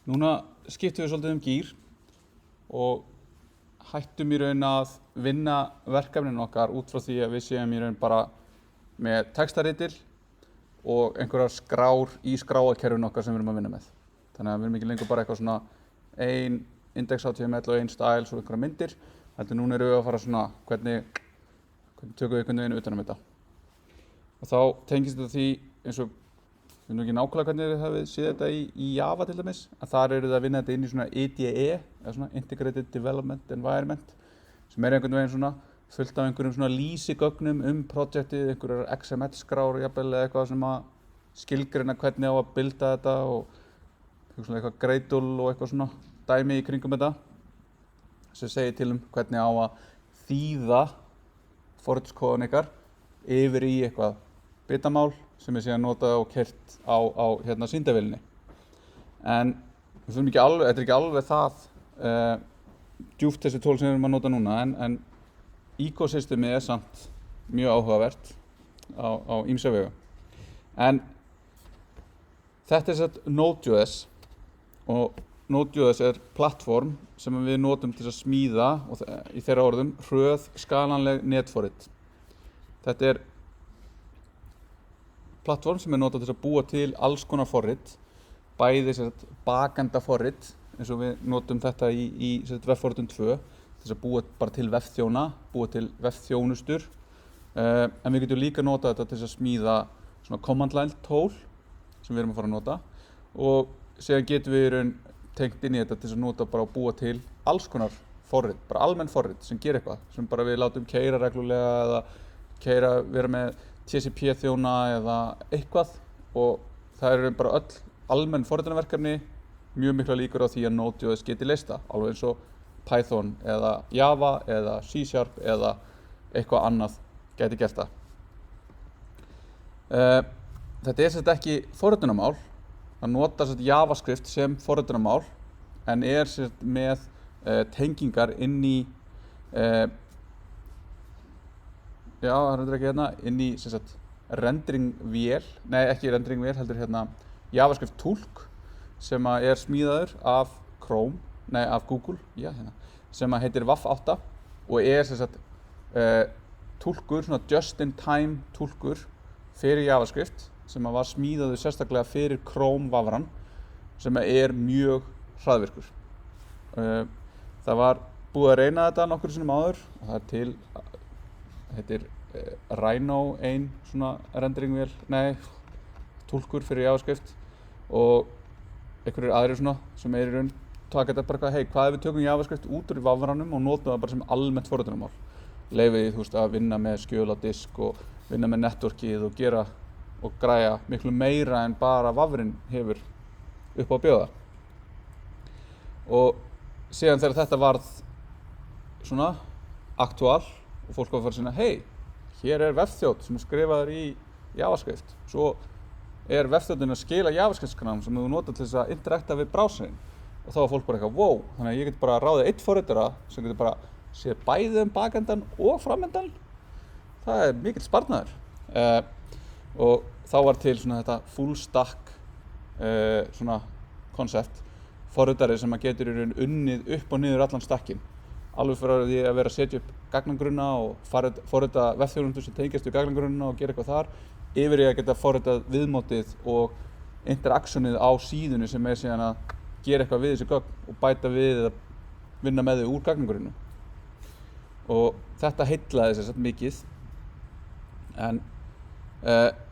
Núna skiptum við svolítið gír og hættum í raun að vinna verkefnin okkar út frá því að við séum í raun bara með textaritil og einhverjar skrár í skráarkerfinu okkar sem við erum að vinna með. Þannig að við erum ekki lengur bara eitthvað svona ein index.html og ein styles og einhverjar myndir. Heldur núna erum við að fara svona hvernig tökum við einhvern veginn utan þetta. Og þá tengist þetta því eins og ég veit ekki nákvæmlega hvernig þið hafið séð þetta í Java til dæmis, en þar eru þið að vinna þetta inn í svona IDE, eða svona Integrated Development Environment, sem einhvern veginn svona fullt af einhverjum svona lýsigögnum projektið, einhverjar XML-skrár jafnvel eða eitthvað sem að skilgreina hvernig á að builda þetta og eitthvað Gradle og eitthvað svona dæmi í kringum þetta sem segir til hvernig á að þýða forritskóðun ykkar yfir í eitthvað bitamál sem er síðan notað og keyrt á sýndavélinni. En við fyrir ekki alveg, þetta er ekki alveg það djúpt þessi tól sem við erum að nota núna, en ecosystemið er samt mjög áhugavert á ýmsa vegu. En þetta er satt Node.js og Node.js er plattform sem við notum til að smíða, og í þeirra orðum, hröð skalanleg netforrit. Þetta er plattform sem er notað til að búa til alls konar forrit, bæði bakenda forrit, eins og við notum þetta í vefforritun 2, til að búa bara til vefþjóna, búa til vefþjónustur, en við getum líka notað þetta til að smíða svona command line tól sem við erum að fara að nota, og síðan getum við í raun tengt inn í þetta til að nota bara að búa til alls konar forrit, bara almenn forrit sem gerir eitthvað, sem bara við látum keyra reglulega eða vera með TCP þjóna eða eitthvað, og það eru bara öll almenn forritunarverkefni mjög mikla líkur á því að Node.js geti leyst það, alveg eins og Python eða Java eða C# eða eitthvað annað geti gert það. Þetta er sett ekki forritunarmál, það notar sett JavaScript sem forritunarmál, en er sett með tengingar inn í það er ekki inn í renderingvél, nei ekki renderingvél, heldur JavaScript tólk sem er smíðaður af Google, sem heitir WAF 8 og er tólkur, svona just-in-time tólkur fyrir JavaScript sem var smíðaður sérstaklega fyrir Chrome vafran sem er mjög hraðvirkur. Það var búið að reyna þetta nokkrum sinnum áður og það er til heitir Rhino 1 svona renderingvél, tólkur fyrir JavaScript og einhverjir aðrir svona sem í raun taka þetta bara hvað ef við tökum JavaScript út úr vafranum og notum það bara sem almennt forritunarmál, leyfið því að vinna með skjöl á disk og vinna með networkið og gera og græja miklu meira en bara vafrinn hefur upp á að bjóða. Og síðan þegar þetta varð svona aktúal og fólk var að fara að segja, hér er vefþjónn sem er skrifaður í JavaScript. Svo er vefþjónninn að skila JavaScript-skrám sem þú notar til þess að interakta við browserinn. Og þá var fólk bara eitthvað, wow, þannig að ég get bara ráðið einn forritara sem getur bara séð bæði bakendan og framendan. Það er mikill sparnaður. Og þá var til svona þetta full stack svona konsept, forritari sem að getur í raun unnið upp og niður allan stakkinn. Alveg fyrir því að vera að setja upp gagnagrunna og forrita vefþjónustur sem tengjast við gagnagrunna og gera eitthvað þar, yfir í að geta forritað viðmótið og interaktionið á síðunni sem er síðan að gera eitthvað við þessi gögn og bæta við eða vinna með þau úr gagnagrunnu. Og þetta heillaði sér satt mikið, en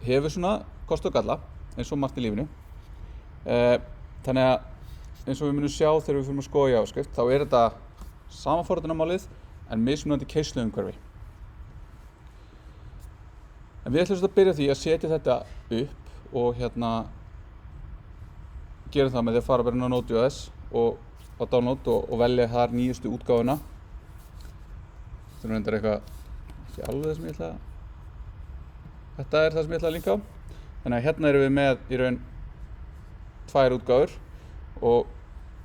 hefur svona kosti og galla, eins og margt í lífinu. Þannig að eins og við munum sjá þegar við fyrir að skoða JavaScript, þá er þetta sama forritunarmálið en mismunandi keisluumhverfi. En við ætlum að byrja því að setja þetta upp og gera það með því að fara bara inn á Node.js og á download og velja þar nýjustu útgáfuna. Þetta er reyndar eitthvað ekki alveg það sem ég ætla að þetta er það sem ég ætla að linka á. Þannig að hérna erum við með í raun tvær útgáfur og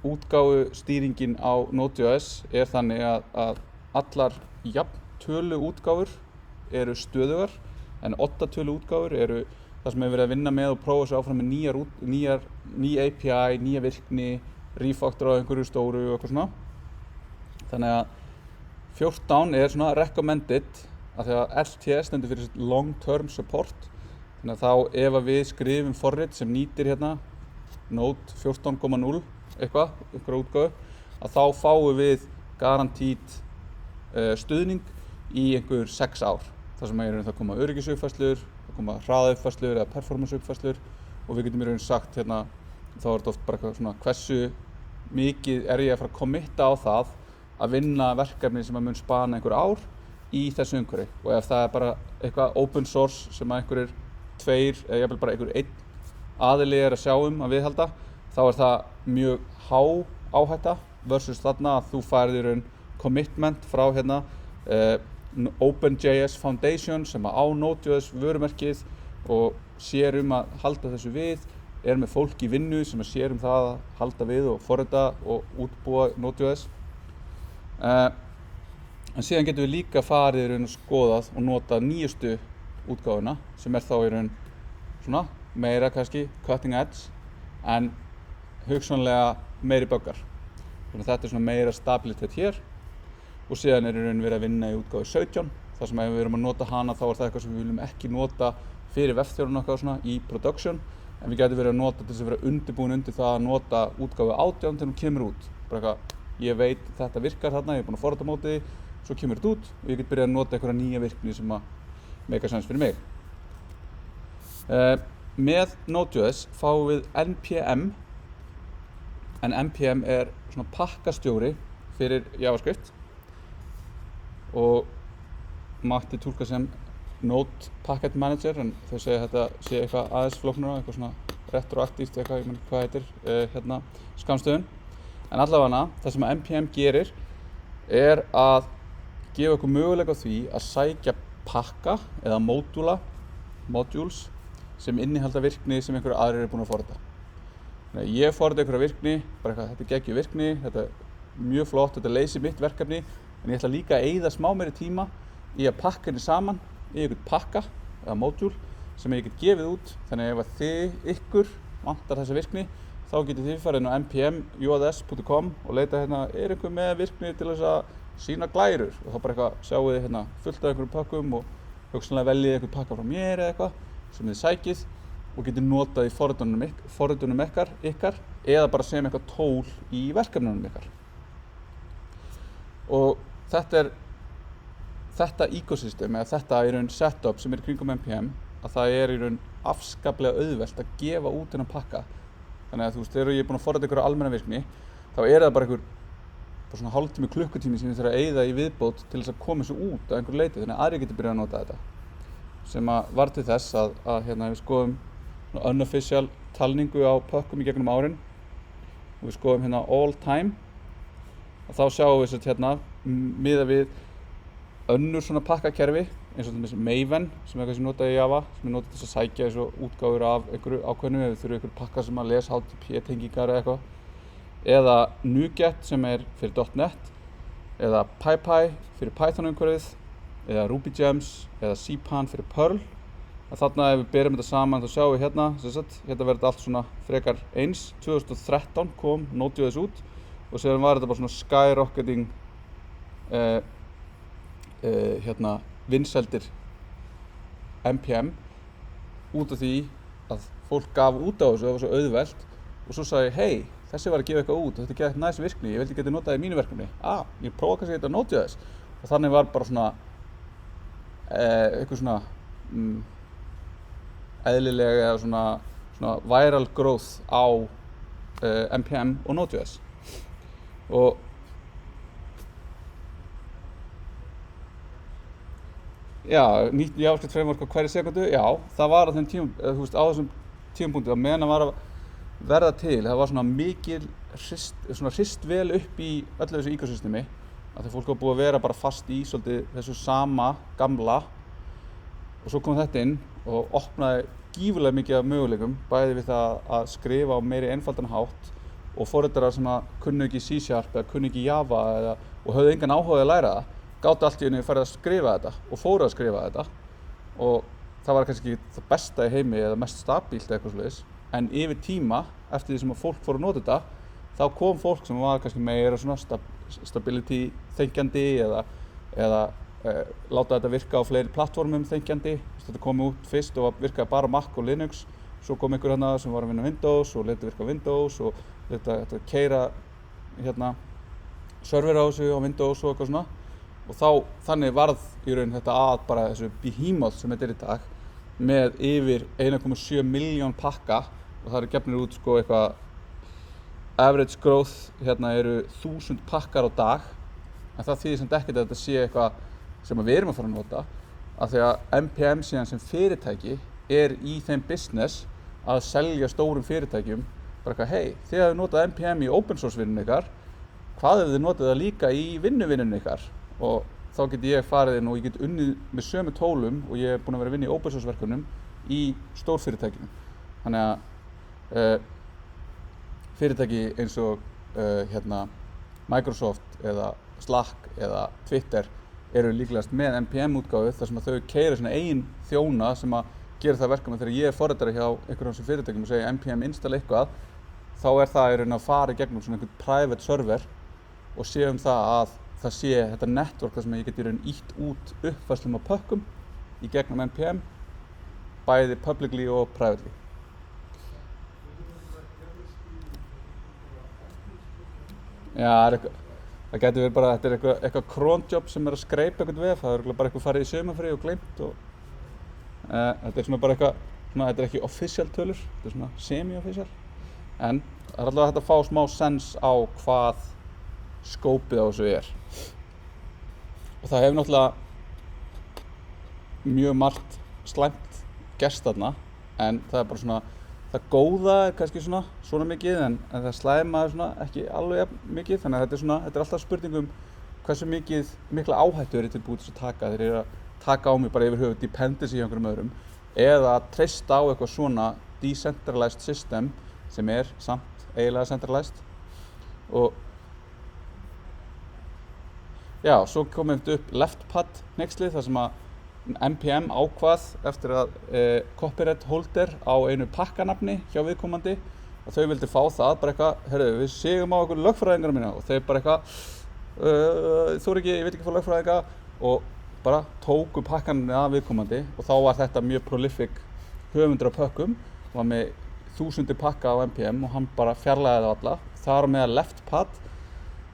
útgáfustýringin á Node.js er þannig að allar jafntölu útgáfur eru stöðugar, en 8 tölu útgáfur eru það sem hefur verið að vinna með og prófa sig áfram með ný API, nýja virkni, refactor á einhverju stóru og eitthvað svona. Þannig að 14 er svona recommended af því að LT stendur fyrir long term support. Þannig að þá ef að við skrifum forrit sem nýtir hérna Node 14.0 einhverja útgáfu, að þá fáum við garantít stuðning í einhver 6 ár. Það sem er það koma öryggisuppfærslur, það koma hraðauppfærslur eða performance-uppfærslur og við getum í raun sagt hérna, þá er þetta oft bara eitthvað svona hversu mikið er ég að fara að committa á það að vinna verkefni sem að mun spana einhver ár í þessu umhverfi. Og ef það er bara eitthvað open source sem að einhverjir 2 eða jafnvel bara einhver 1 aðili er að sjá að viðhalda, þá er það mjög há áhætta versus þarna að þú færð í raun commitment frá hérna OpenJS Foundation sem á Node.js vörumerkið og sér að halda þessu við, er með fólk í vinnu sem sér það að halda við og forrita og útbúa Node.js. En síðan getum við líka farið í raun og skoðað og notað nýjustu útgáfuna sem er þá í raun svona meira kannski cutting edge en hugsanlega meiri buggar. Þannig að þetta er svona meira stabilitet hér og síðan er í raun verið að vinna í útgáfu 17. Það sem ef við erum að nota hana þá er það eitthvað sem við viljum ekki nota fyrir vefþjálfun okkar svona í production, en við getum verið að nota til þess að vera undirbúin undir það að nota útgáfu 18 þegar hún kemur út. Bara eitthvað, ég veit þetta virkar þarna, ég er búin að forrita móti, svo kemur þetta út og ég get byrjað að nota einhverja nýja virkni sem að make sense fyrir mig. Með Node.js fáum við NPM, en NPM er svona pakkastjóri fyrir JavaScript og mætti túlka sem Node Packet Manager, en þau segja þetta sé eitthvað aðeins flóknara, eitthvað svona retroaktíft eitthvað, ég menn hvað heitir hérna skammstöfun. En allavega það sem að NPM gerir er að gefa okkur möguleika á því að sækja pakka eða modules sem innihalda virkni sem einhverju aðrir búin að forrita. Þannig að ég forrita einhverja virkni, bara eitthvað, þetta er geggjuð virkni, þetta er mjög flott, þetta leysir mitt verkefni, en ég ætla líka að eyða smá meiri tíma í að pakka henni saman í einhvern pakka eða module sem ég get gefið út. Þannig að ef ykkur vantar þessa virkni, þá getið þið farið inn á npm.uads.com og leita hérna, er einhver með virkni til þess að sína glærur, og þá bara eitthvað sjáu þið hérna fullt af einhverjum pakkum og hugsanlega veljið einhvern pakka frá mér eða eitthvað sem þið sækið og getið notað í forritunum ykkar eða bara sem eitthvað tól í verkefnunum ykkar. Og þetta ecosystem eða þetta í raun setup sem er kringum NPM, að það er í raun afskaplega auðvelt að gefa út þennan pakka. Þannig að þú veist, þegar ég er búin að forrita einhverja almenna virkni, þá er það bara svona hálftími, klukkutími sem ég þarf að eyða í viðbót til þess að koma þessu út á einhverju leyti, þannig að aðrir getur byrjað að nota þetta. Sem að var til þess að hérna við skoðum unofficial talningu á pökkum í gegnum árin og við skoðum hérna all time, og þá sjáum við hérna miðað við önnur svona pakkakerfi eins og til Maven sem er eitthvað sem notað í Java, sem er notað til að sækja eins og útgáfur af einhverju ákveðnu ef við þurfum einhver pakka sem að lesa HTTP-tengingar eða eitthvað, eða NuGet sem er fyrir .NET, eða PyPy fyrir Python umhverfið, eða RubyGems eða CPAN fyrir Perl. Þarna ef við berum þetta saman þá sjáum við hérna, hérna verður þetta allt svona frekar eins. 2013 kom Node.js út og síðan var þetta bara svona skyrocketing hérna vinsældir NPM út af því að fólk gaf út á þessu, það var svo auðvelt, og svo sagði ég, hei, þessi var að gefa eitthvað út og þetta er geðvægt næs virkni, ég vildi geta notað í mínu verkefni. Ég prófa kannski þetta á Node.js, og þannig var bara svona eitthvað svona eðlilega eða svona viral growth á NPM og Node.js. Og já, nýtt JavaScript framework á hverri sekundu, já, það var á þeim á þessum tímapunkti að meðan það var að verða til, það var svona mikil hrist vel upp í öllu þessu ecosystemi, að því fólk var búið að vera bara fast í svolítið þessu sama gamla, og svo kom þetta inn og opnaði gífurlega mikið af möguleikum, bæði við það að skrifa á meiri einfaldan hátt og forritarar sem að kunnu ekki C# eða kunnu ekki Java og höfðu engan áhuga að læra það, gátu allt í einu farið að skrifa þetta og fóru að skrifa þetta, og það var kannski ekki það besta í heimi eða mest stabílt eða eitthvað svoleiðis, en yfir tíma, eftir því sem að fólk fóru að nota þetta, þá kom fólk sem var kannski meira svona stability þenkjandi eða láta þetta virka á fleiri plattformum þenkjandi. Þetta kom út fyrst og virkaði bara Mac og Linux, svo kom einhver hérna sem var að vinna Windows og leti virka Windows og leti þetta keyra hérna server á þessu á Windows og eitthvað svona, og þannig varð í raun þetta að bara þessu behemoth sem þetta í dag með yfir 1,7 milljón pakka, og það eru gefnir út sko eitthvað average growth hérna eru 1000 pakkar á dag, en það þýðir samt ekkert að þetta sé eitthvað sem við erum að fara að nota, af því að NPM síðan sem fyrirtæki í þeim business að selja stórum fyrirtækjum bara eitthvað, hey, þið hafið notað NPM í open source vinnunum ykkar, hvað ef þið notið það líka í vinnuvinnunum ykkar? Og þá get ég farið inn og ég get unnið með sömu tólum og ég búinn að vera að vinna í open source verkefnum í stórfyrirtækjum. Þannig að fyrirtæki eins og hérna Microsoft eða Slack eða Twitter eru líklegast með NPM útgáfu þar sem að þau keyra sína eigin þjóna sem að gera það verkefni þegar ég er forritari hjá einhverjum sem fyrirtækjum og segja NPM install eitthvað, þá er það í raun að fara í gegnum svona einhvern private server og sé það að það sé þetta network þar sem ég get í raun ítt út uppfærslum á pökkum í gegnum NPM, bæði publicly og privately. Já, það getur verið bara, þetta er eitthvað cronjob sem er að skreipa eitthvað vef, það er bara eitthvað farið í sumarfrí og gleymt og þetta er svona bara eitthvað, þetta er ekki official tölur, þetta er svona semi-official, en það er allavega hægt að fá smá sens á hvað skópið á þessu er. Og það hefur náttúrulega mjög margt slæmt gerst þarna, en það er bara svona, það góða er kannski svona mikið, en það slæma er svona ekki alveg mikið, þannig að þetta er alltaf spurning hversu mikla áhættu er tilbúið til að taka. Þeir eru að taka á mig bara yfir höfuð dependency hjá einhverjum öðrum, eða að treysta á eitthvað svona decentralized system sem er samt eiginlega centralized. Og já, svo kom upp leftpad hneykslið þar sem að NPM ákvað eftir að copyright holder á einu pakkanafni hjá viðkomandi og þau vildi fá það bara eitthvað, heyrðu, við sigum á okkur lögfræðingar mína og þau bara eitthvað, ég veit ekki fá lögfræðinga, og bara tóku pakkanafni af viðkomandi og þá var þetta mjög prolific höfundur af pökkum, var með 1000 pakka á NPM og hann bara fjarlægði það alla. Þar með leftpad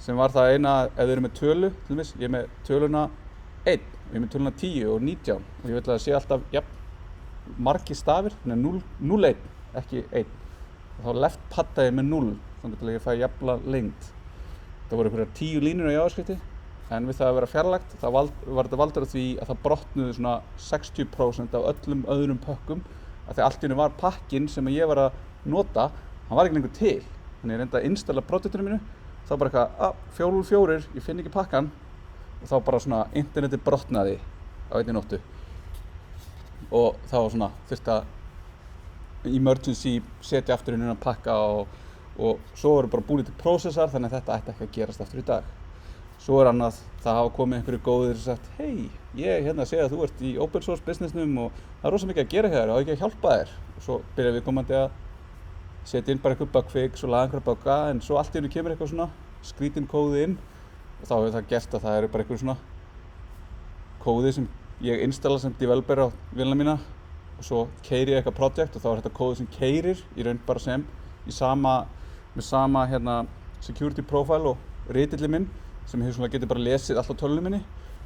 sem var það eina, ef þau eru með tölu, til dæmis, ég er með töluna 1, ég er með töluna 10 og 19 og ég vil að það sé alltaf margir stafir, þannig 0,1, ekki 1. Og þá leftpaddaði ég með 0, þannig að ég fæ jafnla lengd. Það voru einhverjar 10 línur á JavaScripti, en við það að vera fjarlægt, það var þetta valdur af því að það brotnuðu svona 60% af öllum öðrum pökkum, af því allt í einu var pakkinn sem ég var að nota, hann var ekki lengur til. Þannig ég reyndi að installa projektinu mínu, þá bara eitthvað, 404, ég finn ekki pakkan, og þá bara svona internetið brotnaði á einni nóttu og þá svona þurfti að emergency setja aftur inn að pakka og svo voru bara búin til processar, þannig að þetta ætti ekki að gerast aftur í dag. Svo er annað, það hafa komið einhverju góðir og sagt, hei, ég sé að þú ert í open source businessnum og það er rosa mikið að gera hér og ekki að hjálpa þér. Og svo byrja viðkomandi að setja inn bara eitthvað bugfix og laga einhverja bugga, en svo allt í einu kemur eitthvað svona skrítin kóði inn og þá hefur það gert að það eru bara einhver svona kóði sem ég installa sem developer á vélina mína og svo keyri ég eitthvað project og þá er þetta kóði sem keyrir í raun bara sem með sama hérna security profile og ritillinn minn sem getur bara lesið allt á tölunum minni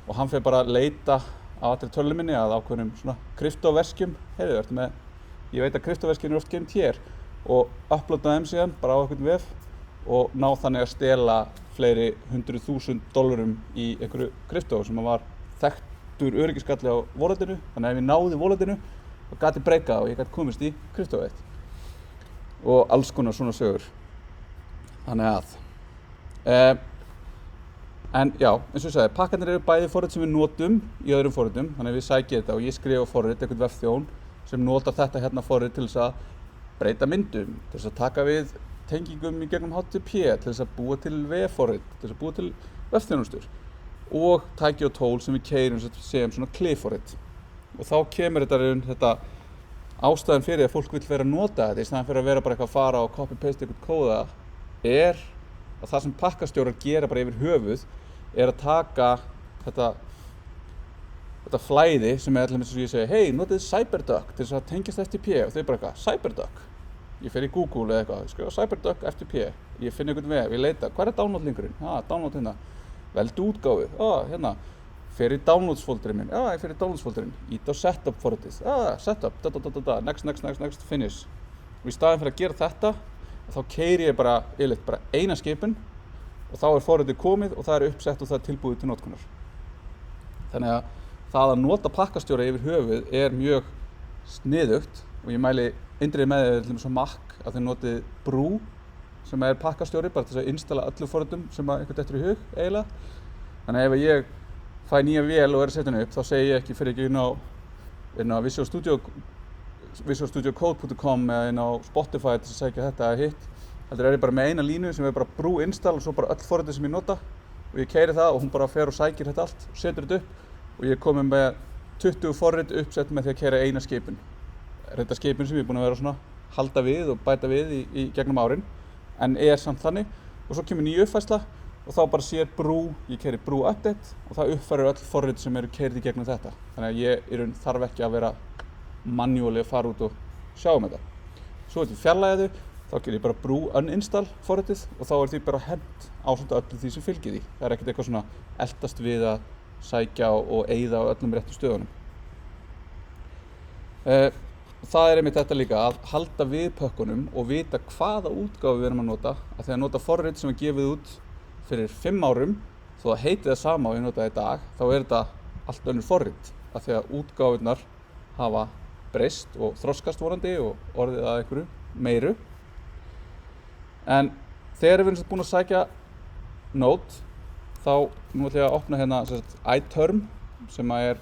og hann fer bara að leita á allri tölunum minni að ákveðnum svona kryptoverskjum. Heyrðu, ég veit að kryptoverskjum eru oft geymt hér og uploada þeim síðan bara á einhvern vef og ná þannig að stela fleiri $100,000 í einhverju kryptó sem var þekktur öryggisgalli á walletinu, þannig að ef ég náði walletinu þá gat ég breykað og ég gat komist í kryptóið og alls konar svona sögur. Þannig að en já, eins og ég sagði, pakkarnir eru bæði forrit sem við notum í öðrum forritum, þannig að við sækjum þetta og ég skrifa forrit, einhvern vefþjón sem notar þetta hérna forrit til þess að breyta myndum, til þess að taka við tengingum í gegnum HTTP, til þess að búa til vefforrit, til þess að búa til vefþjónustur og tæki og tól sem við keyrum sem svona CLI-forrit. Og þá kemur þetta ástæðan fyrir að fólk vill vera að nota þetta í staðan fyrir að vera bara eitthvað að fara og copy-paste eitthvað kóða er að það sem pakkastjórar gera bara yfir höfuð að taka þetta flæði sem allir eins og ég segi, hei, notið CyberDuck til þess að tengjast FTP og þau bara eitthvað, CyberDuck? Ég fer í Google eða eitthvað, skrifa CyberDuck FTP, ég finn einhvern veg, ég leita, hvað er download-linkurinn? Download hérna, veldu útgáfu, hérna, fer í downloads-folderinn minn, ég fer í downloads-folderinn, ít á setup-forritið, setup, next, finish. Og í staðinn fyrir að gera þetta, þá keyri ég bara eina skipun og þá er forritið komið og það er uppsett og það er tilbúið til notkunar. Þannig að það að nota pakkastjóra yfir höfuð er mjög sniðugt og ég mæli eindregið með þér til þess Mac að þið notið Brew sem er pakkastjóri bara til þess að installa öllu forritum sem einhvern dettur í hug eiginlega. Þannig að ef ég fæ nýja vél og er að setja henni upp þá segi ég ekki fyrir ekki inn á visualstudiocode.com eða inn á Spotify til að segja þetta eða hitt. Heldur er ég bara með eina línu sem er bara Brew install og svo bara öll forritið sem ég nota og ég keyri það og hún bara fer og sækir þetta allt og setur þetta upp og ég er komið með 20 forrit uppsett með því að keyra eina skipun. Þetta skipun sem ég er búinn að vera svona halda við og bæta við í gegnum árin en er samt þannig og svo kemur ný uppfærsla og þá bara sér Brew, ég keyri Brew update og það uppfærir öll forrit sem eru keyrð í gegnum þetta. Þannig að ég í raun þarf ekki að vera manually að fara út og sjá þetta. Svo ef ég fjarlægi þau, þá ger ég bara Brew uninstall forritið og þá er því bara hent ásamt öllu því sem fylgir því. Það er ekkert eitthvað svona eltast við að sækja og eyða á öllum réttu stöðunum. Það er einmitt þetta líka að halda við pökkunum og vita hvaða útgáfu við erum að nota. Að því að nota forrit sem er gefið út fyrir 5 árum, þó að heiti það sama og ég nota það í dag, þá er þetta allt önnur forrit. Að því að útgáfurnar hafa breyst og þroskast vonandi og orðið að einhverju meiru. En þegar við erum búin að sækja Node, þá nú ætlum ég að opna hérna iTerm sem er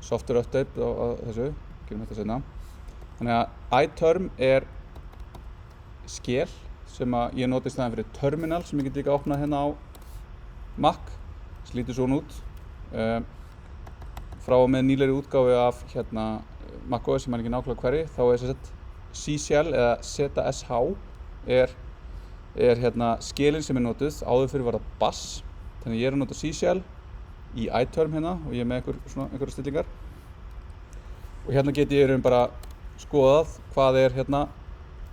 software update á þessu, gerum þetta seinna. Þannig að iTerm er skel sem að ég nota í staðinn fyrir terminal sem ég get líka opnað hérna á Mac, sem lítur svona út. Frá og með nýlegri útgáfu af hérna macOS sem er ekki nákvæmlega hverri, þá er C-shell eða ZSH er hérna skilin sem er notuð, áður fyrir var það bass, þannig ég er að nota C-shell í iTerm hérna og ég er með einhverjar stillingar og hérna get ég bara skoðað hvað er hérna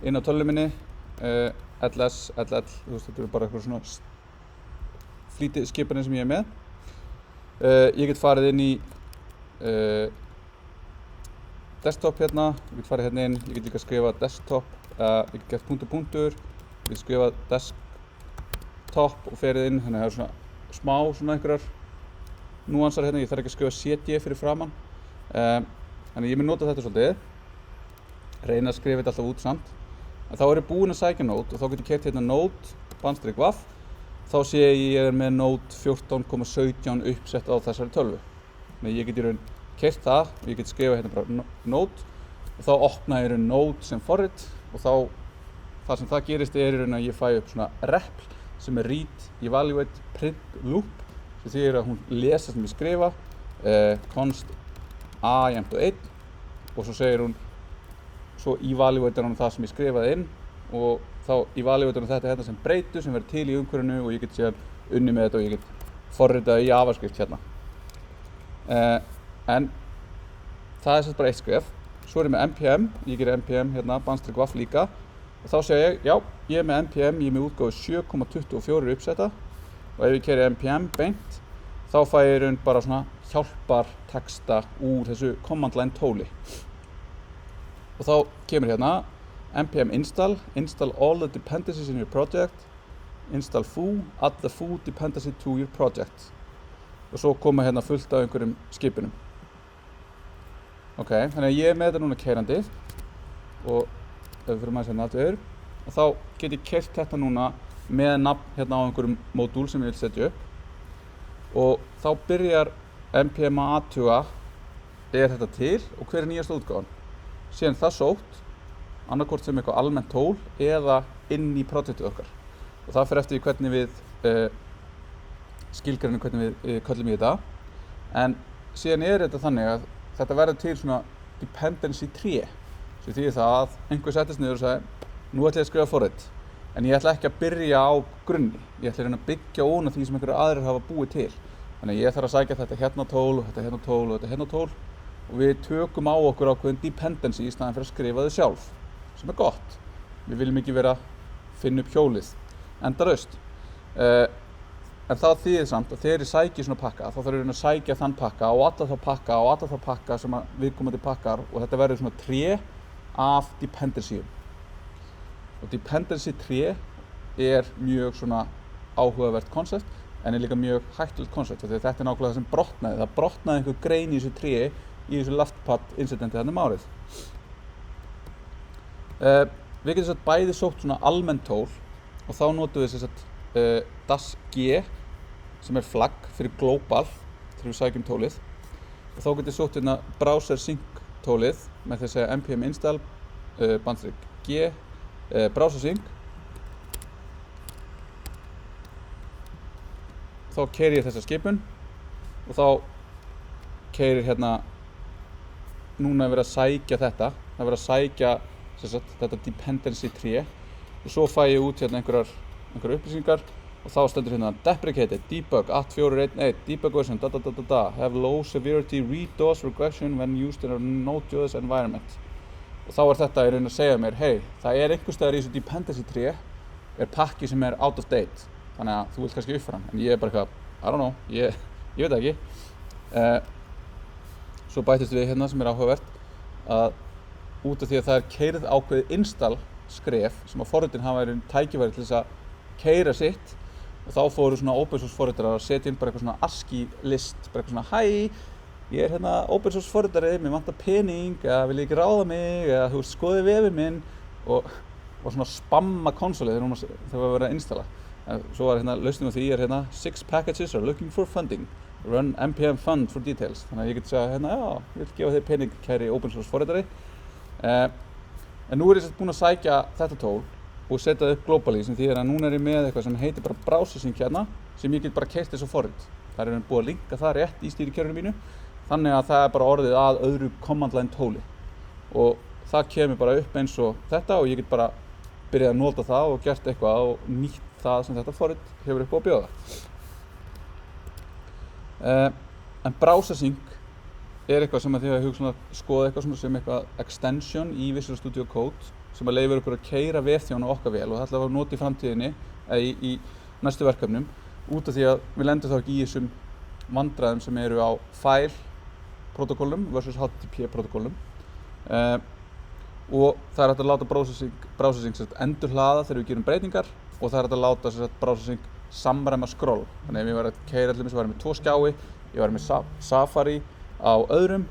inn á tölvunni minni, LS, LL, þetta eru bara eitthvað svona flýtiskipanir sem ég er með. Ég get farið inn í desktop hérna, ég get farið hérna inn, ég get líka skrifað desktop, ég get gert punktur, ég get skrifað desktop og ferið inn, þannig að það er svona smá svona einhverjar núansar hérna, ég þarf ekki að skrifa CD fyrir framann. Þannig ég mun nota þetta svolítið, reyna að skrifa þetta alltaf út samt. En þá er ég búinn að sækja Node og þá get ég keyrt hérna Node-vaff, þá sé ég er með Node 14.17 uppsett á þessari tölvu. Þannig ég get í raun keyrt það og ég get skrifað hérna bara Node og þá opna ég í raun Node sem forrit og þá það sem það gerist er í raun að ég fæ upp svona repl sem er read, evaluate, print, loop sem þýðir að hún lesa sem ég skrifa const a jæmt og 1 og svo segir hún svo evaluatear hún það sem ég skrifaði inn og þá evaluatear hún þetta hérna sem breytu sem verður til í umhverfinu og ég get síðan unnið með þetta og ég get forritað í JavaScript hérna. En það er bara eitt skref. Svo er ég með npm, ég gerir npm hérna _vaff líka og þá segir ég, já, ég er með npm, ég er með útgáfu 7.24 uppsetta og ef ég keyri npm beint þá fæ ég í raun bara svona hjálpar texta úr þessu command line tóli. Og þá kemur hérna npm install all the dependencies in your project, install foo, add the foo dependency to your project. Og svo koma hérna fullt af einhverjum skipunum. Ok, þannig að ég er með þetta núna keyrandi og ef við fyrir maður hérna allt yfir og þá get ég keyrt þetta núna með nafn hérna á einhverjum módúl sem ég vil setja upp og þá byrjar npm að athuga er þetta til og hver er nýjasta útgáfan. Síðan það sótt annarkvort sem eitthvað almennt tól eða inn í projektið okkar og það fer eftir hvernig við skilgreinum hvernig við köllum í þetta en síðan er þetta þannig að þetta verður til svona dependency tree sem þýðir það að einhver settist niður og sagði nú ætla ég að skrifa forrit en ég ætla ekki að byrja á grunni, ég ætla að reyna að byggja ofan á því sem einhverjir aðrir hafa búið til. Þannig að ég þarf að sækja þetta hérna tól og þetta hérna tól og þetta hérna tól og við tökum á okkur ákveðin dependency í staðinn fyrir að skrifa þau sjálf, sem gott. Við viljum ekki vera að finna upp hjólið endalaust. En það þýðir samt að þegar ég sæki svona pakka þá þarf ég að sækja þann pakka og alla þá pakka sem viðkomandi pakkar og þetta verður svona tré af dependencyum. Og dependency tré mjög svona áhugavert konsept en líka mjög hættulegt konsept því þetta nákvæmlega það sem brotnaði. Það brotnaði einhver grein í þessu tré í þessu LeftPad incidenti þarna árið. Við getum sagt bæði sótt svona almenn tól og þá notum við sagt DAS-G sem flagg fyrir global þegar við sækjum tólið og þá getum við sótt hérna browser sync tólið með því að segja npm install --g browser sync. Þá keyri ég þessa skipun og þá keyrir hérna núna verið að sækja þetta, það verið að sækja þetta dependency tré og svo fæ ég út hérna einhverjar upplýsingar og þá stendur hérna deprecated debug @418 debug version have low severity read-DOS regression when used in a Node.js environment. Og þá þetta í raun að segja mér, hey, það einhvers staðar í þessu dependency tré pakki sem out of date, þannig að þú vilt kannski uppfæra hann, en ég bara eitthvað, I don't know, ég veit það ekki. Svo bætist við hérna sem áhugavert að út af því að það keyrð ákveðið install skref sem að forritin hafa í raun tækifæri til þess að keyra sitt og þá fóru svona open source forritarar að setja inn bara eitthvað svona ASCII list, bara eitthvað svona hæ, ég hérna open source forritari, mér vantar pening, eða vil ég ekki ráða mig, eða þú veist, skoði vefinn minn og svona spamma konsolið þegar við verðum að installa. Svo var hérna lausnin á því hérna 6 packages are looking for funding, run npm fund for details. Þannig að ég geti segja hérna, já, ég vil gefa þér pening kæri open source forritari. En nú ég búinn að sækja þetta tól og setja það upp globally sem þýðir að núna ég með eitthvað sem heitir bara browsing hérna sem ég get bara keyrt eins og forrit. Það búið að linka það rétt í stýrikerfinu mínu þannig að það bara orðið að öðru command line tóli og það kemur bara upp eins og þetta og ég get bara byrjað að nota það og gert eitthvað og nýtt það sem þetta forrit hefur upp á að bjóða. En browsing eitthvað sem þið hafa skoðað eitthvað sem eitthvað extension í Visual Studio Code sem að leyfir okkur að keyra vefþjón á okkar vel og það ætla að nota í framtíðinni eða í næstu verkefnum út af því að við lendum þá ekki í þessum vandræðum sem eru á file protokollum versus HTTP protokollum og það hægt að láta browsing endurhlaða þegar við gerum breytingar og það hægt að láta browsing samræma scroll. Þannig ef ég var að keyra allir svo var ég með 2 skjái, ég var með Safari á öðrum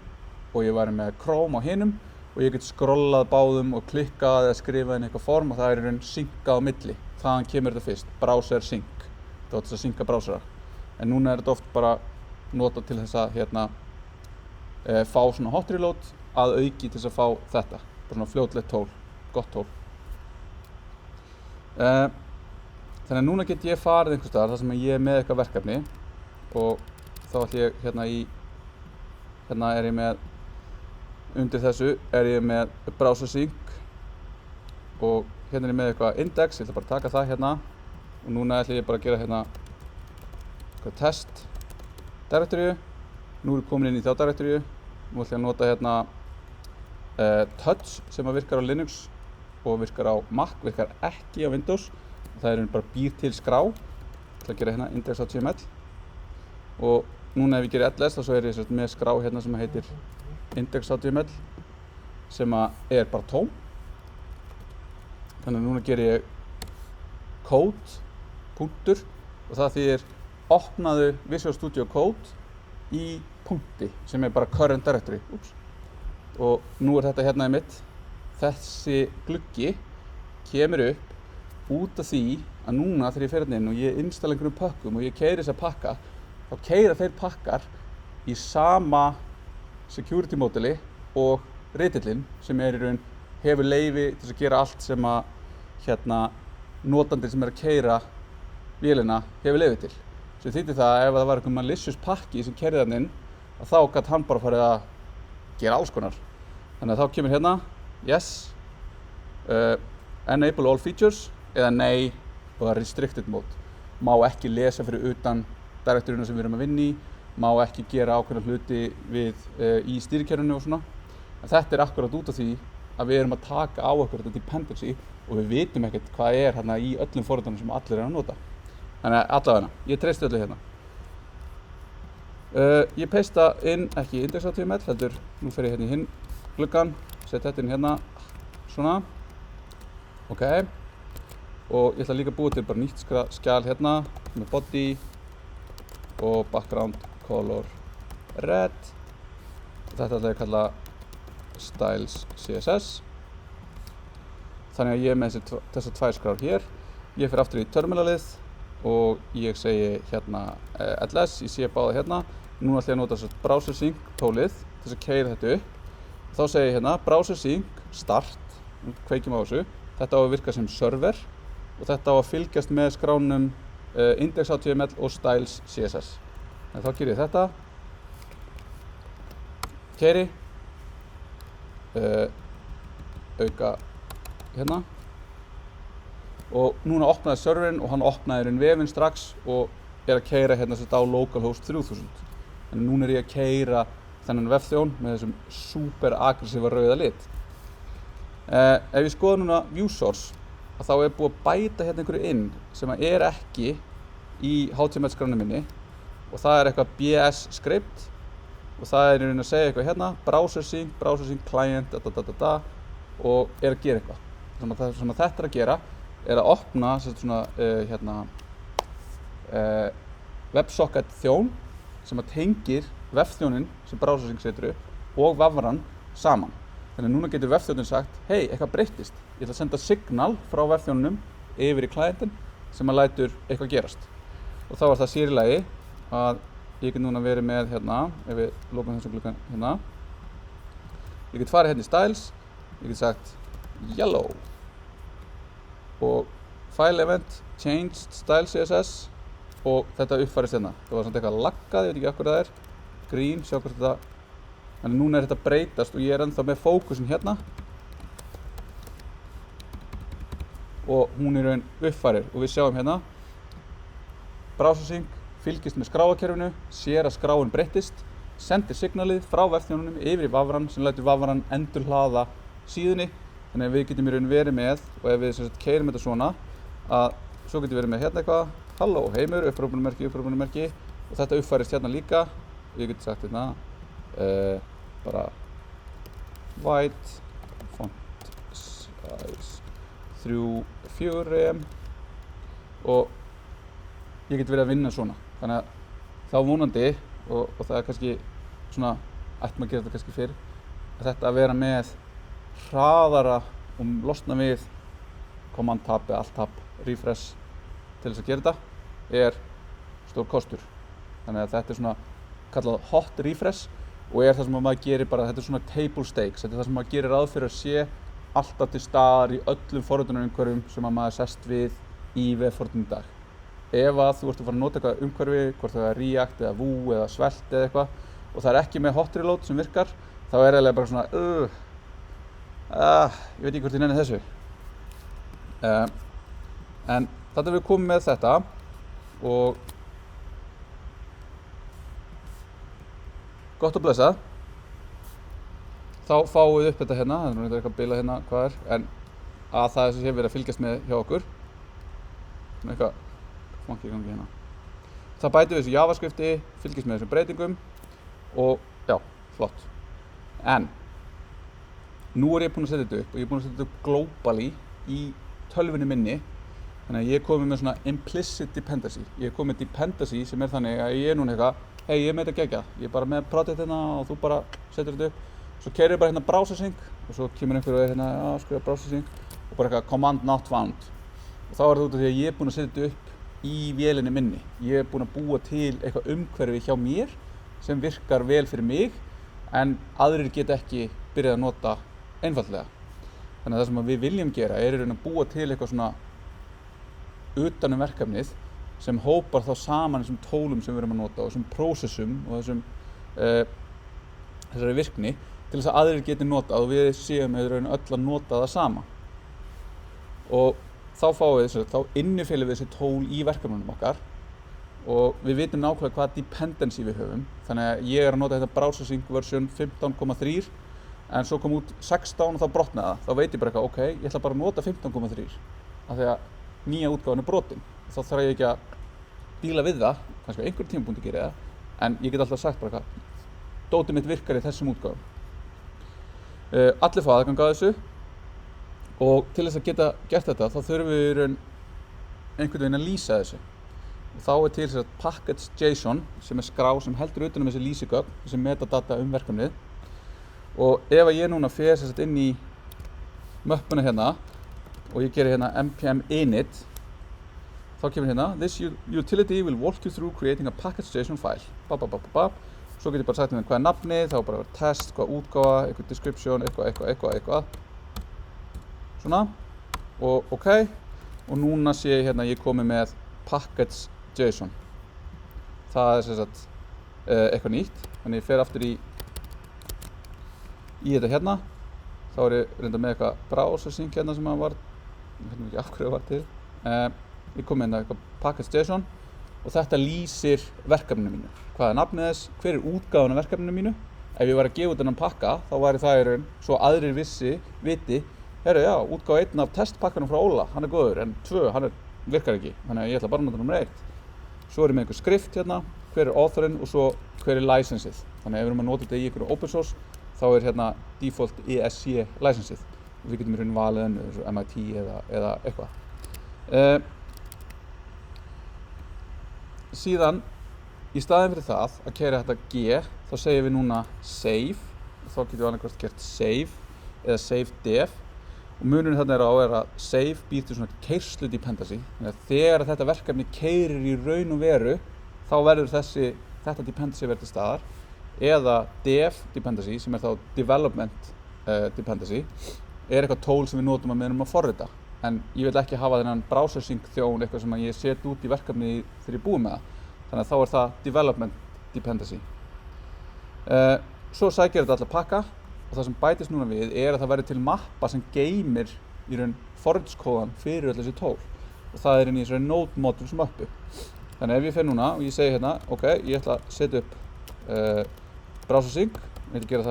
og ég var með Chrome á hinum og ég get skrollað báðum og klikkað eða skrifað inn eitthvað form og það í raun synkað á milli. Þaðan kemur þetta fyrst, browser sync. Það var þess að synka browsera. En núna þetta oft bara notað til þess að hérna, fá svona hot reload að auki til þess að fá þetta. Bara svona fljótlegt tól, gott tól. Þannig að núna get ég farið einhvers staðar þar sem ég með eitthvað verkefni og þá ætlum ég hérna ég með undir þessu ég með browser sync og hérna ég með eitthvað index, ég ætla bara að taka það hérna og núna ætlum ég bara að gera hérna eitthvað test directory, nú komin inn í þá directory, nú ætlum ég að nota hérna touch sem virkar á Linux og virkar á Mac, virkar ekki á Windows og það bara býr til skrá, ég ætla að gera hérna index.html og núna ef ég gerir ls þá ég með skrá hérna sem heitir index.html sem bara tóm. Þannig að núna gerir ég code, punktur og það þýðir opnaðu Visual Studio Code í punkti sem bara current directory. Og nú þetta hérna mitt. Þessi gluggi kemur upp út af því að núna þegar ég fer hérna inn og ég installa einhverjum pökkum og ég keyri þessa pakka þá keyra þeir pakkar í sama security módeli og ritillinn sem í raun hefur leyfi til að gera allt sem að notandinn sem að keyra vélina hefur leyfi til. Sem þýddi það að ef það var einhver malicious pakki sem keyrði þarna inn þá gat hann bara farið að gera alls konar. Þannig að þá kemur hérna yes, enable all features eða nei og það restricted mode. Má ekki lesa fyrir utan direktorina sem við erum að vinna í, má ekki gera ákveðna hluti í stýrikerfinu og svona. En þetta akkurat út af því að við erum að taka á okkur þetta dependency og við vitum ekkert hvað hérna í öllum forritunum sem allir að nota. Þannig að allavega, ég treysti öllu hérna. Ég pasta inn ekki index.html, heldur nú fer ég hérna í hinn gluggan, setja þetta inn hérna, svona. Ok, og ég ætla líka að búa til bara nýtt skjal hérna með body og background color red. Þetta ætla ég að kalla styles CSS. Þannig að ég er með þessar tvær skrár hér. Ég fer aftur í terminalið og ég segi hérna ls, ég sé báða hérna. Núna ætla ég að nota þess browser sync tólið til þess að keyra þetta upp. Þá segi ég hérna browser sync start, kveikjum á þessu. Þetta á að virka sem server og þetta á að fylgjast með skránum index.html og styles CSS. En þá ger ég þetta, keyri, auka hérna og núna opnaði serverinn og hann opnaði vefinn strax og er að keyra hérna á localhost 3000. En núna er ég að keyra þennan vefþjón með þessum super aggressíva rauða lit. Ef ég skoða núna view source, þá er búið að bæta hérna einhverju inn sem er ekki í HTML skránni minni og það er eitthvað BS script og það er í rauninni að segja eitthvað hérna browser sync client og er að gera eitthvað. Það sem þetta er að gera er að opna svona WebSocket þjón sem að tengir vefþjónin sem browser sync setur upp og vafran saman. Þannig að núna getur vefþjónin sagt, hei, eitthvað breyttist. Ég ætla að senda signal frá vefþjónunum yfir í klientin sem að lætur eitthvað gerast. Og þá er það sér í lagi að ég get núna verið með hérna, ef við lokum þessum gluggan hérna. Ég get farið hérna í styles, ég get sagt yellow og file event changed style CSS og þetta uppfærist hérna. Það var samt eitthvað laggað, ég veit ekki af hverju það er. Green, sjá hvort þetta. Þannig núna er þetta breytast og ég er ennþá með fókusin hérna. Og hún er raun uppfærir og við sjáum hérna. Browser sync fylgist með skráarkerfinu, sér að skráin breyttist, sendir signalið frá vefþjónunum yfir í vafran sem lætur vafran endurhlaða síðunni. Þannig að við getum í raun verið með, og ef við keyrum þetta svona, að svo getum við verið með hérna eitthvað, halló, heimur, upprópunarmerki, og þetta uppfærist hérna líka. Ég get sagt hérna, bara white, font size 3-4 og ég get verið að vinna svona. Þannig að þá vonandi, og það er kannski svona, ætti maður að gera þetta kannski fyrr, að þetta að vera með hraðara og losna við command tab eða alt tab refresh til þess að gera þetta er stór kostur. Þannig að þetta er svona kallað hot refresh og er það sem maður gerir bara, þetta er svona table stakes, þetta er það sem maður gerir ráð fyrir að sé alltaf til staðar í öllum forritunarumhverfum sem maður sest við í vefforritun í dag. Ef að þú ert að fara að nota eitthvað umhverfi, hvort það er React eða Vue eða Svelte eða eitthvað og það er ekki með hot reload sem virkar, þá er eiginlega bara svona ég veit ekki hvort ég nenni þessu. En þetta við komum með þetta og gott og blessað. Þá fáum við upp þetta hérna, það er nú eitthvað að bila hérna hvað er, en að það er sem sé verið að fylgjast með hjá okkur. Svona eitthvað funky í gangi hérna. Það bætum við þessu JavaScripti, fylgjast með þessum breytingum og já, flott. En nú er ég búinn að setja þetta upp og ég er búinn að setja þetta upp globally í tölvunni minni. Þannig að ég er komið með svona implicit dependency. Ég er komið með dependency sem er þannig að ég er núna eitthvað, hei, ég er með þetta geggjað. Ég er bara með project hérna og þú bara setur þetta upp. Svo keyrir bara hérna browser sync og svo kemur einhverju hérna, já, skrifa browser sync og bara eitthvað command not found. Og þá er það út af því að ég er búinn að setja þetta upp í vélinni minni. Ég er búinn að búa til eitthvað umhverfi hjá mér sem virkar vel fyrir mig en aðrir geta ekki byrjað að nota einfaldlega. Þannig að það sem við viljum gera er í raun að búa til eitthvað svona utan verkefnið sem hópar þá saman þessum tólum sem við erum að nota og þessum prósessum og þessari virkni til þess að aðrir geti notað og við séum í raun öll að nota það sama. Og þá fáum við þá innifilum við þessi tól í verkefnunum okkar og við vitum nákvæmlega hvaða dependency við höfum. Þannig að ég að nota þetta browser sync version 15.3 en svo kom út 16 og þá brotnaði það. Þá veit ég bara eitthvað, ok, ég ætla bara að nota 15.3 af því að nýja útgáfan er brotin. Þá þarf ég ekki að díla við það, kannski á einhverjum tímapunkti geri ég það, en ég get alltaf sagt bara eitthvað, dótið mitt virkar í þessum útgáfum. Allir fá aðgang að þessu og til þess að geta gert þetta þá þurfum við einhvern veginn að lýsa þessu. Og þá er til þess að package.json sem er skrá sem heldur utan þessi lýsigögn, þessi metadata verkefnið. Og ef ég núna fer inn í möppuna hérna og ég geri hérna npm init, þá kemur hérna this utility will walk you through creating a package.json file. Svo get ég bara sagt hérna hvað er nafnið, þá bara test, hvað útgáfa, eitthvað description, eitthvað. Svona, og ok, og núna sé ég hérna ég komið með package.json. Það er eitthvað nýtt, þannig ég fer aftur í þetta hérna. Þá er ég reynda með eitthvað browser sync hérna sem var, ég veit ekki af hverju það var til. Ég kom með hérna eitthvað package.json og þetta lýsir verkefninu mínu. Hvað er nafnið þess, hver er útgáfan af verkefninu mínu? Ef ég var að gefa út þennan pakka, þá væri það í raun svo aðrir viti, herru já, útgáfa 1 af testpakkanum frá Óla, hann er góður, en 2, hann virkar ekki, þannig að ég ætla bara að nota nummer 1. Svo er ég með einhver skrift hérna, hver er authorinn og svo hver er licenseið. Þannig að ef við erum að nota þetta í einhverju open source, þá er hérna default ESC licenseið. Og við getum í raun valið hennu, eins og MIT eða eitthvað. Síðan, í staðinn fyrir það að keyra þetta G, þá segjum við núna save, og þá getum við annarkvæmt gert save eða save dev, og munurinn þarna er að save býr til svona keyrslu dependency, þannig að þegar þetta verkefni keyrir í raun og veru, þá verður þetta dependency verður til staðar, eða dev dependency, sem er þá development dependency, er eitthvað tól sem við notum að við erum að forrita. En ég vil ekki hafa þennan browser sync þjón eitthvað sem ég set út í verkefni þegar ég er búið með það. Þannig að þá er það development dependency. Svo sækir þetta alla pakka og það sem bætist núna við er að það verður til mappa sem geymir í raun forritskóðan fyrir öll þessi tól. Og það er inn í þessari node modules mappu. Þannig að ef ég fer núna og ég segi hérna, ok, ég ætla að setja upp browser sync, ég ætla að gera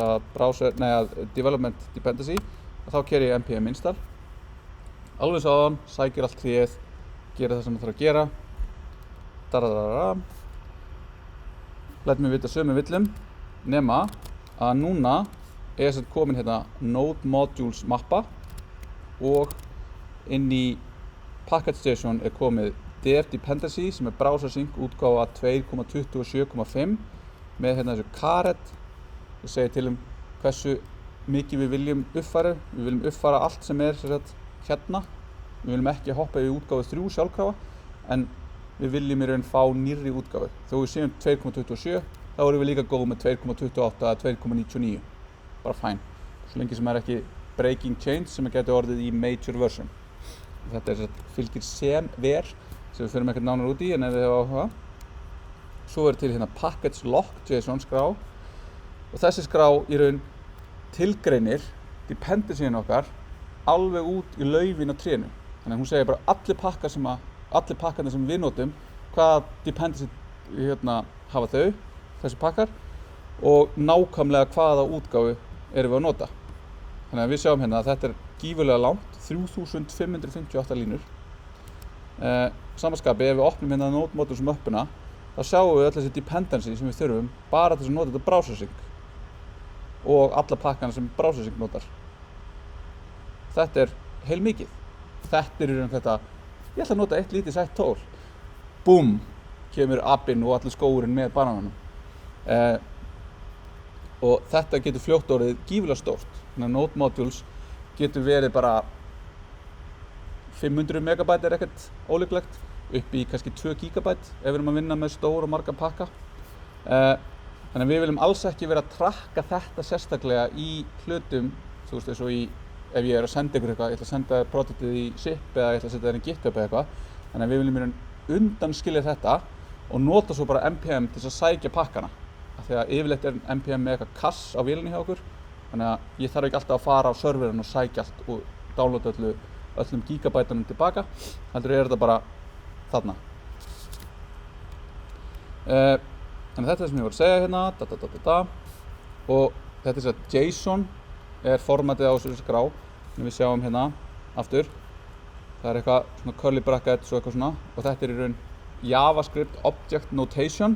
það development dependency og þá keyri ég npm install. Alveg sáðan, sækir allt tríið, gera það sem það þarf að gera. Læt mig vita sömu villum, nema að núna er komin hérna node modules mappa og inn í package.json er komið dev dependency sem er browser sync útgáfa 2.27.5 með hérna þessu caret. Ég segi til hversu mikið við viljum uppfæra. Við viljum uppfæra allt sem er hérna. Við viljum ekki hoppa í útgáfu 3 sjálfkrafa, en við viljum í raun fá nýrri útgáfu. Þó við séum 2.27, þá erum við líka góð með 2.28 eða 2.99. Bara fæn. Svo lengi sem ekki breaking change sem getur orðið í major version. Þetta fylgir sem ver, sem við förum ekkert nánar út í, en ef við hefum áhuga. Svo er til hérna package lock.json skrá, og þessi skrá í raun tilgreinir dependency-in okkar alveg út í laufin á trénu. Þannig að hún segir bara allir pakkarnir sem við notum, hvaða dependency hafa þau, þessi pakkar, og nákvæmlega hvaða útgáfu erum við að nota. Þannig að við sjáum hérna að þetta er gífurlega langt, 3558 línur. Samanskapi, ef við opnum hérna node modules möppuna, þá sjáum við öll þessi dependency sem við þurfum bara til að nota þetta browser sync og alla pakkana sem browser sync notar. Þetta er heilmikið. Þetta er í raun þetta, ég ætla að nota eitt lítið sætt tól. Búm, kemur appinn og allir skóurinn með banananum. Og þetta getur fljótt orðið gífurlega stórt. Þannig að node modules getur verið bara 500 megabyte er ekkert ólíklegt, upp í kannski 2 gigabyte ef við erum að vinna með stór og marga pakka. Þannig að við viljum alls ekki vera að trakka þetta sérstaklega í hlutum, þú veist, eins og ef ég er að senda ykkur eitthvað, ég ætla að senda projektið í zip eða ég ætla að setja það í GitHub eða eitthvað. Þannig að við viljum í raun undanskilja þetta og nota svo bara npm til þess að sækja pakkana. Af því að yfirleitt er npm með eitthvað cache á vélinni hjá okkur þannig að ég þarf ekki alltaf að fara á serverinn og sækja allt og downloada öllum gigabætunum tilbaka, heldur þetta bara þarna. Þannig þetta er sem ég var að segja hérna, og þetta er að JSON er formatið á þessu skrá, sem við sjáum hérna aftur. Það er eitthvað svona curly brackets og eitthvað svona, og þetta er í raun JavaScript Object Notation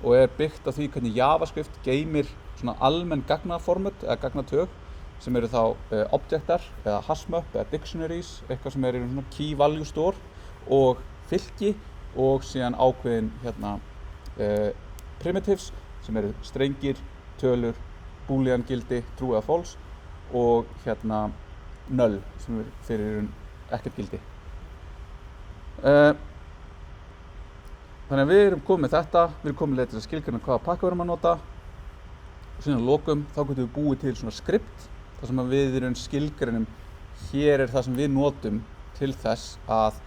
og er byggt á því hvernig JavaScript geymir svona almenn gagnaformat eða gagnatög sem eru þá objektar eða hashmap eða dictionaries, eitthvað sem er í svona key value store og fylki og síðan ákveðin hérna primitives sem eru strengir, tölur, boolean gildi, true eða false og hérna null sem er fyrir ekkert gildi. Þannig að við erum komið með þetta, við erum komið leið til að skilgreina hvaða pakka við erum að nota og síðan að lokum þá getum við búið til svona skript þar sem að við erum skilgreinum hér er það sem við notum til þess að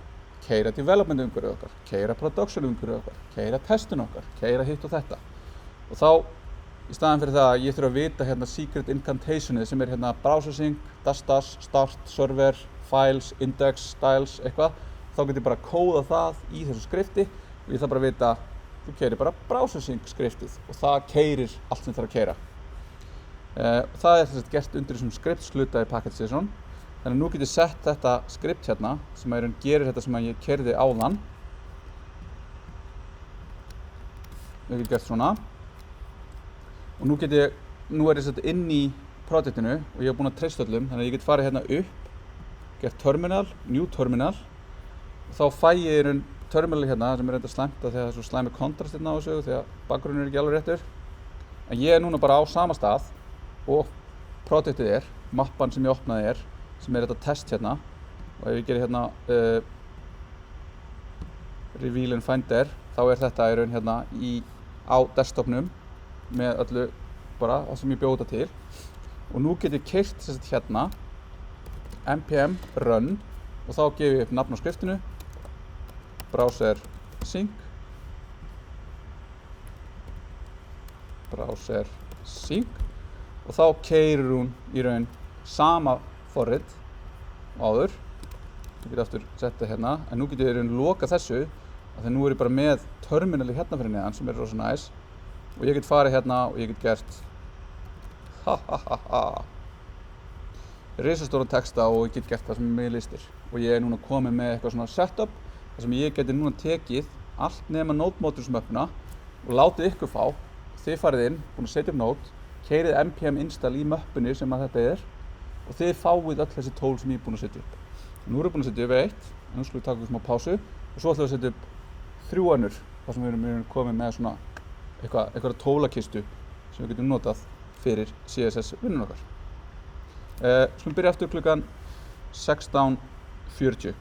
keyra development umhverfið okkar, keyra production umhverfið okkar, keyra testun okkar, keyra hitt og þetta og þá í staðan fyrir það að ég þurfa að vita hérna secret incantationið sem er hérna browsersync, dash, start, server, files, index, styles, eitthvað þá get ég bara kóða það í þessu skrifti og ég þarf bara að vita þú keyrir bara browsersync skriftið og það keyrir allt sem þarf að keyra. Það er þess að gert undir þessum skriptsluta í package.json þannig að nú get ég sett þetta skript hérna sem að gerir þetta sem að ég keyrði áðan. Ég get gert svona og nú er ég sett inn í projektinu og ég hef búin að treysta öllum þannig að ég get farið hérna upp, gert terminal, new terminal og þá fæ ég terminal hérna sem er reynda slæmt að því að það er svo slæmi kontrast hérna á þessu því að bakgrunnur er ekki alveg réttur. En ég er núna bara á sama stað og projektið er, mappan sem ég opnaði sem er þetta test hérna og ef ég gerir hérna reveal and finder þá er þetta í raun hérna á desktopnum með öllu bara það sem ég bjó þetta til og nú get ég keyrt þess að hérna npm run og þá gef ég upp nafn á skriftinu browser sync og þá keyrir hún í raun sama forrit og áður. Ég get aftur setta hérna en nú get ég í raun loka þessu af því nú er ég bara með terminali hérna fyrir neðan sem er rosa næs og ég get farið hérna og ég get gert risastóran texta og ég get gert það sem mig listir og ég er núna komið með eitthvað svona setup þar sem ég geti núna tekið allt nema node-modules-möppuna og látið ykkur fá, þið farið inn, búin að setja upp node, keyrið npm install í möppunni sem að þetta er og þið fáið öll þessi tól sem ég er búin að setja upp. Nú erum við búin að setja upp eitt, nú skulum við taka smá pásu og svo ætlum við að setja upp 3 önnur þar sem við erum komið með svona eitthvað tólakistu sem við getum notað fyrir CSS vinnun okkar. Skulum byrja aftur klukkan 16:40.